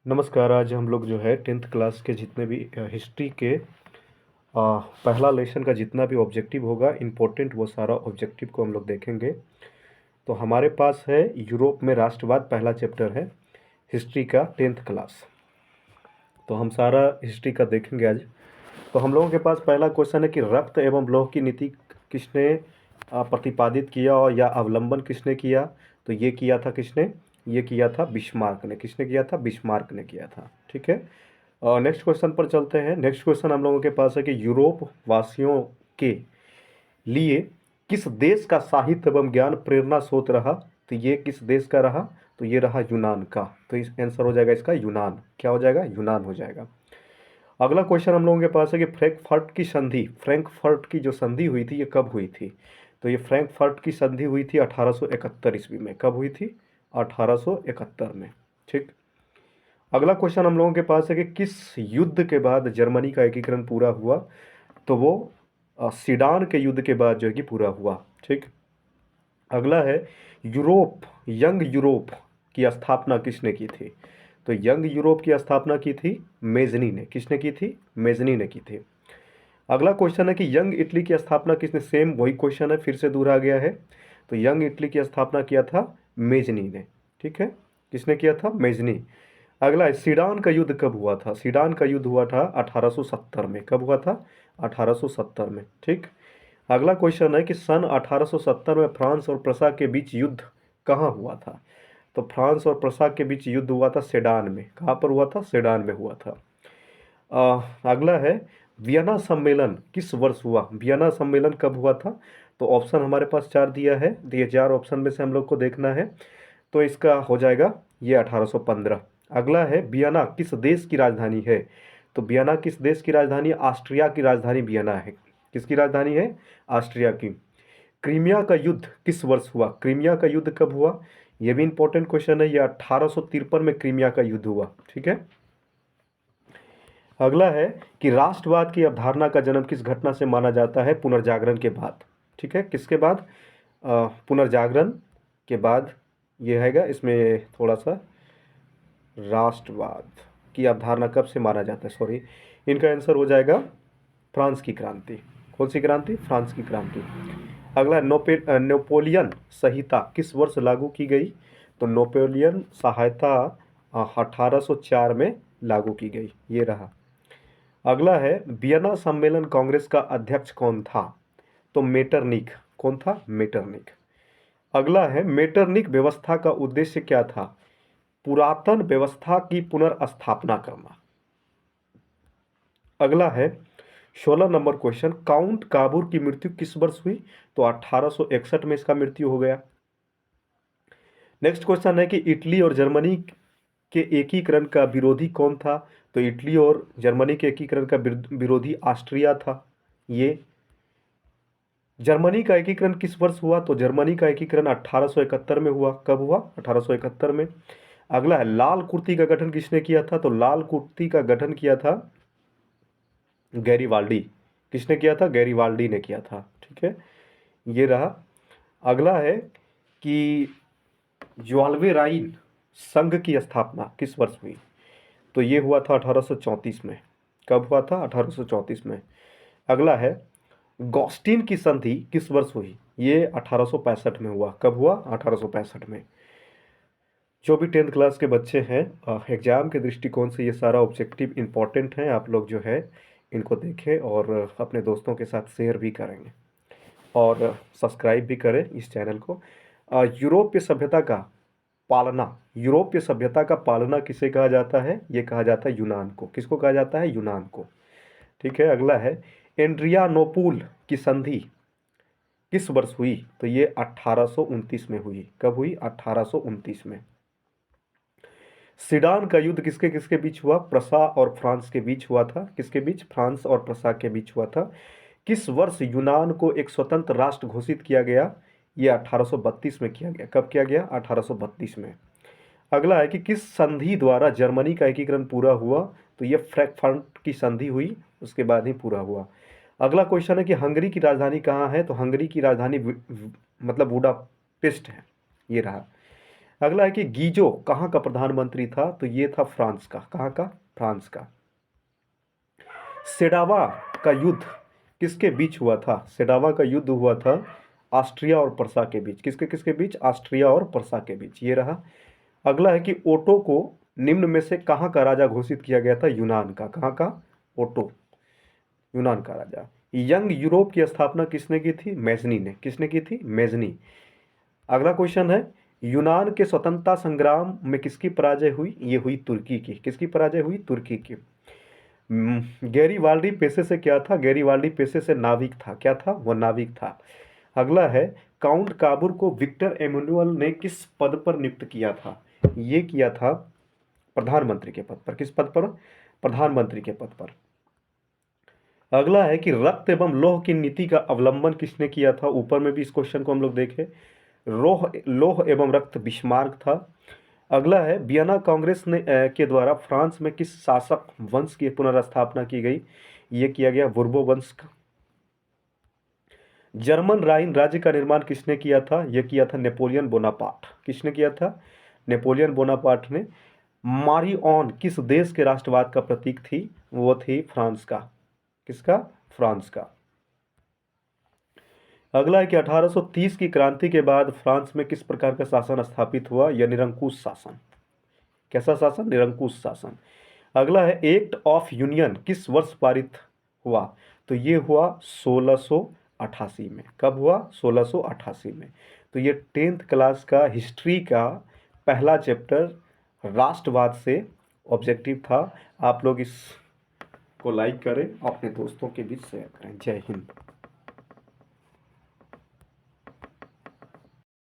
नमस्कार। आज हम लोग जो है 10th क्लास के जितने भी हिस्ट्री के पहला लेसन का जितना भी ऑब्जेक्टिव होगा इम्पोर्टेंट, वो सारा ऑब्जेक्टिव को हम लोग देखेंगे। तो हमारे पास है यूरोप में राष्ट्रवाद, पहला चैप्टर है हिस्ट्री का 10th क्लास। तो हम सारा हिस्ट्री का देखेंगे आज। तो हम लोगों के पास पहला क्वेश्चन है कि रक्त एवं लौह की नीति किसने प्रतिपादित किया और या अवलंबन किसने किया। तो ये किया था किसने? ये किया था बिस्मार्क ने। किसने किया था? बिस्मार्क ने किया था। ठीक है। और नेक्स्ट क्वेश्चन पर चलते हैं। नेक्स्ट क्वेश्चन हम लोगों के पास है कि यूरोप वासियों के लिए किस देश का साहित्य एवं ज्ञान प्रेरणा स्रोत रहा। तो ये किस देश का रहा? तो ये रहा यूनान का। तो इस आंसर हो जाएगा इसका यूनान। क्या हो जाएगा? यूनान हो जाएगा। अगला क्वेश्चन हम लोगों के पास है कि फ्रैंकफर्ट की जो संधि हुई थी ये कब हुई थी। तो ये फ्रैंकफर्ट की संधि हुई थी 1871 ईस्वी में। कब हुई थी? 1871 में। ठीक। अगला क्वेश्चन हम लोगों के पास है कि किस युद्ध के बाद जर्मनी का एकीकरण पूरा हुआ। तो वो सीडान के युद्ध के बाद जो है कि पूरा हुआ। ठीक। अगला है यंग यूरोप की स्थापना किसने की थी। तो यंग यूरोप की स्थापना की थी मेजनी ने। किसने की थी? मेजनी ने की थी। अगला क्वेश्चन है कि यंग इटली की स्थापना किसने? सेम वही क्वेश्चन है, फिर से दोहरा गया है। तो यंग इटली की स्थापना किया था मेजनी ने। ठीक है। किसने किया था? मेजनी। अगला है सीडान का युद्ध कब हुआ था। सीडान का युद्ध हुआ था 1870 में। कब हुआ था? 1870 में। ठीक। अगला क्वेश्चन है कि सन 1870 में फ्रांस और प्रसा के बीच युद्ध कहाँ हुआ था। तो फ्रांस और प्रसा के बीच युद्ध हुआ था सेडान में। कहाँ पर हुआ था? सेडान में हुआ था। अगला है वियना सम्मेलन किस वर्ष हुआ। वियना सम्मेलन कब हुआ था। तो ऑप्शन हमारे पास चार दिया है, तो ये चार ऑप्शन में से हम लोग को देखना है। तो इसका हो जाएगा ये 1815। अगला है वियना किस देश की राजधानी है। तो वियना किस देश की राजधानी? ऑस्ट्रिया की राजधानी वियना है। किसकी राजधानी है? ऑस्ट्रिया की। क्रीमिया का युद्ध किस वर्ष हुआ। क्रीमिया का युद्ध कब हुआ? ये भी इंपॉर्टेंट क्वेश्चन है। ये 1853 में क्रीमिया का युद्ध हुआ। ठीक है। अगला है कि राष्ट्रवाद की अवधारणा का जन्म किस घटना से माना जाता है। पुनर्जागरण के बाद। ठीक है। किसके बाद? पुनर्जागरण के बाद। ये हैगा इसमें थोड़ा सा राष्ट्रवाद की अवधारणा कब से माना जाता है, सॉरी, इनका आंसर हो जाएगा फ्रांस की क्रांति। कौन सी क्रांति? फ्रांस की क्रांति। अगला नेपोलियन संहिता किस वर्ष लागू की गई। तो नेपोलियन सहायता 1804 में लागू की गई। ये रहा। अगला है वियना सम्मेलन कांग्रेस का अध्यक्ष कौन था। तो मेटरनिक। कौन था? मेटरनिक। अगला है मेटरनिक व्यवस्था का उद्देश्य क्या था। पुरातन व्यवस्था की पुनर्स्थापना करना। अगला है 16 नंबर क्वेश्चन, काउंट काबूर की मृत्यु किस वर्ष हुई। तो 1861 में इसका मृत्यु हो गया। नेक्स्ट क्वेश्चन है कि इटली और जर्मनी के एकीकरण का विरोधी कौन था। तो इटली और जर्मनी के एकीकरण का विरोधी ऑस्ट्रिया था। ये जर्मनी का एकीकरण किस वर्ष हुआ। तो जर्मनी का एकीकरण 1871 में हुआ। कब हुआ? 1871 में। अगला है लाल कुर्ती का गठन किसने किया था। तो लाल कुर्ती का गठन किया था गैरीवाल्डी। किसने किया था? गैरीवाल्डी ने किया था। ठीक है। ये रहा। अगला है कि ज्वाल्वे राइन संघ की स्थापना किस वर्ष हुई। तो ये हुआ था 1834 में। कब हुआ था? 1834 में। अगला है गॉस्टिन की संधि किस वर्ष हुई। ये 1865 में हुआ। कब हुआ? 1865 में। जो भी 10th क्लास के बच्चे हैं, एग्जाम के दृष्टिकोण से ये सारा ऑब्जेक्टिव इंपॉर्टेंट है। आप लोग जो है इनको देखें और अपने दोस्तों के साथ शेयर भी करेंगे और सब्सक्राइब भी करें इस चैनल को। यूरोपीय सभ्यता का यूरोपीय सभ्यता का पालना किसे कहा जाता है। ये कहा जाता है यूनान को। किसको कहा जाता है? यूनान को। ठीक है। अगला है एड्रियानोपुल की संधि किस वर्ष हुई। तो ये 1829 में हुई। कब हुई? 1829 में। सीडान का युद्ध किसके किसके बीच हुआ। प्रसा और फ्रांस के बीच हुआ था। किसके बीच? फ्रांस और प्रसा के बीच हुआ था। किस वर्ष यूनान को एक स्वतंत्र राष्ट्र घोषित किया गया। ये 1832 में किया गया। कब किया गया? 1832 में। अगला है कि किस संधि द्वारा जर्मनी का एकीकरण पूरा हुआ। तो ये फ्रैंकफर्ट की संधि हुई, उसके बाद ही पूरा हुआ। अगला क्वेश्चन है कि हंगरी की राजधानी कहाँ है। तो हंगरी की राजधानी मतलब बुडापेस्ट है। ये रहा। अगला है कि गीजो कहाँ का प्रधानमंत्री था, तो ये था फ्रांस का। कहाँ का? फ्रांस का। सेडावा का युद्ध किसके बीच हुआ था? सेडावा का युद्ध हुआ था ऑस्ट्रिया और पर्सा के बीच। किसके किसके बीच? ऑस्ट्रिया और पर्सा के बीच, ये रहा। अगला है कि ओटो को निम्न में से कहाँ का राजा घोषित किया गया था? यूनान का। कहाँ का? ओटो, यूनान का राजा। यंग यूरोप की स्थापना किसने की थी? मेजनी ने। किसने की थी? मेजनी। अगला क्वेश्चन है, यूनान के स्वतंत्रता संग्राम में किसकी पराजय हुई? ये हुई तुर्की की। किसकी पराजय हुई? तुर्की की। गैरीवाल्डी पेशे से क्या था? गैरीवाल्डी पेशे से नाविक था। क्या था? वह नाविक था। अगला है, काउंट काबूर को विक्टर एमेनुअल ने किस पद पर नियुक्त किया था? ये किया था प्रधानमंत्री के पद पर। किस पद पर? प्रधानमंत्री के पद पर। अगला है कि रक्त एवं लौह की नीति का अवलंबन किसने किया था? ऊपर में भी इस क्वेश्चन को हम लोग देखें। लौह एवं रक्त बिस्मार्क था। अगला है, वियना कांग्रेस ने के द्वारा फ्रांस में किस शासक वंश की पुनर्स्थापना की गई? ये किया गया बुर्बो वंश का। जर्मन राइन राज्य का निर्माण किसने किया था? यह किया था नेपोलियन बोनापार्ट। किसने किया था? नेपोलियन बोनापार्ट ने। मारिऑन किस देश के राष्ट्रवाद का प्रतीक थी? वो थी फ्रांस का। किसका? फ्रांस का। अगला है कि 1830 की क्रांति के बाद फ्रांस में किस प्रकार का शासन स्थापित हुआ? यह निरंकुश शासन। कैसा शासन? निरंकुश शासन। अगला है, एक्ट ऑफ यूनियन किस वर्ष पारित हुआ? तो ये हुआ 1688 में। कब हुआ? 1688 में। तो ये 10th क्लास का हिस्ट्री का पहला चैप्टर राष्ट्रवाद से ऑब्जेक्टिव था। आप लोग इसको लाइक करें, अपने दोस्तों के बीच शेयर करें। जय हिंद।